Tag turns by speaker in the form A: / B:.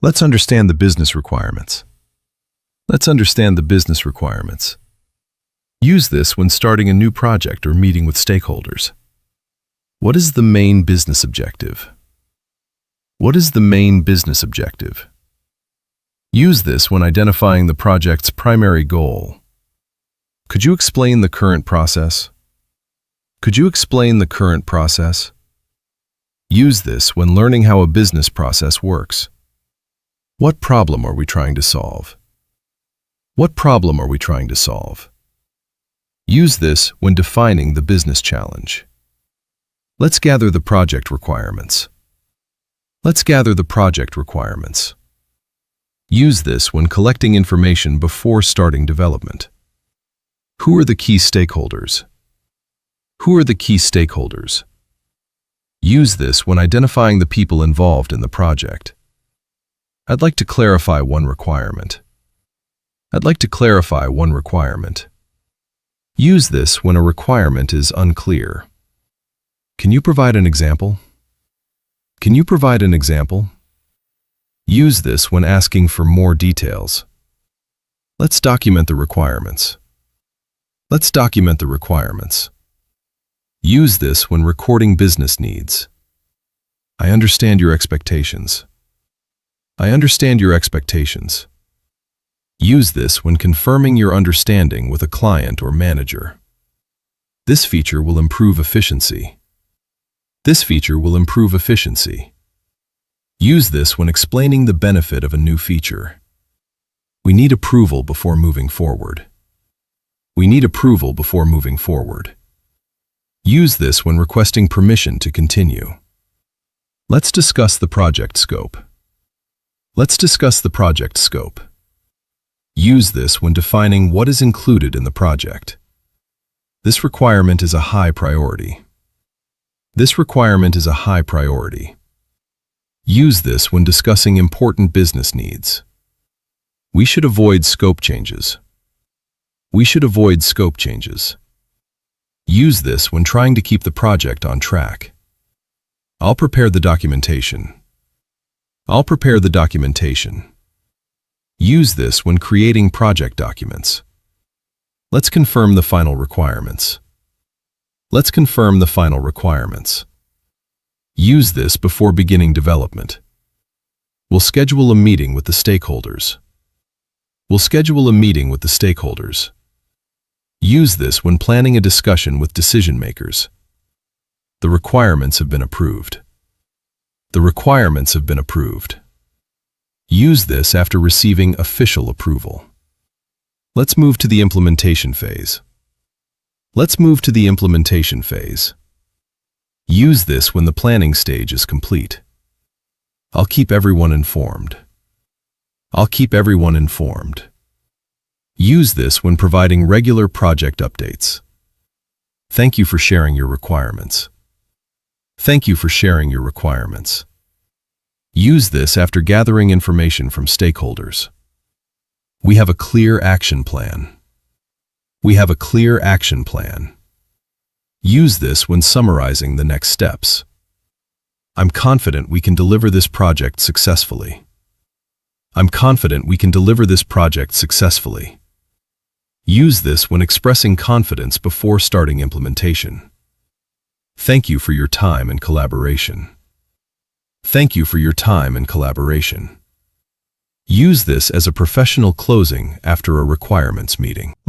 A: Let's understand the business requirements. Let's understand the business requirements. Use this when starting a new project or meeting with stakeholders. What is the main business objective? What is the main business objective? Use this when identifying the project's primary goal. Could you explain the current process? Could you explain the current process? Use this when learning how a business process works. What problem are we trying to solve? What problem are we trying to solve? Use this when defining the business challenge. Let's gather the project requirements. Let's gather the project requirements. Use this when collecting information before starting development. Who are the key stakeholders? Who are the key stakeholders? Use this when identifying the people involved in the project. I'd like to clarify one requirement. I'd like to clarify one requirement. Use this when a requirement is unclear. Can you provide an example? Can you provide an example? Use this when asking for more details. Let's document the requirements. Let's document the requirements. Use this when recording business needs. I understand your expectations. I understand your expectations. Use this when confirming your understanding with a client or manager. This feature will improve efficiency. This feature will improve efficiency. Use this when explaining the benefit of a new feature. We need approval before moving forward. We need approval before moving forward. Use this when requesting permission to continue. Let's discuss the project scope. Let's discuss the project scope. Use this when defining what is included in the project. This requirement is a high priority. This requirement is a high priority. Use this when discussing important business needs. We should avoid scope changes. We should avoid scope changes. Use this when trying to keep the project on track. I'll prepare the documentation. I'll prepare the documentation. Use this when creating project documents. Let's confirm the final requirements. Let's confirm the final requirements. Use this before beginning development. We'll schedule a meeting with the stakeholders. We'll schedule a meeting with the stakeholders. Use this when planning a discussion with decision makers. The requirements have been approved. The requirements have been approved. Use this after receiving official approval. Let's move to the implementation phase. Let's move to the implementation phase. Use this when the planning stage is complete. I'll keep everyone informed. I'll keep everyone informed. Use this when providing regular project updates. Thank you for sharing your requirements. Thank you for sharing your requirements. Use this after gathering information from stakeholders. We have a clear action plan. We have a clear action plan. Use this when summarizing the next steps. I'm confident we can deliver this project successfully. I'm confident we can deliver this project successfully. Use this when expressing confidence before starting implementation. Thank you for your time and collaboration. Thank you for your time and collaboration. Use this as a professional closing after a requirements meeting.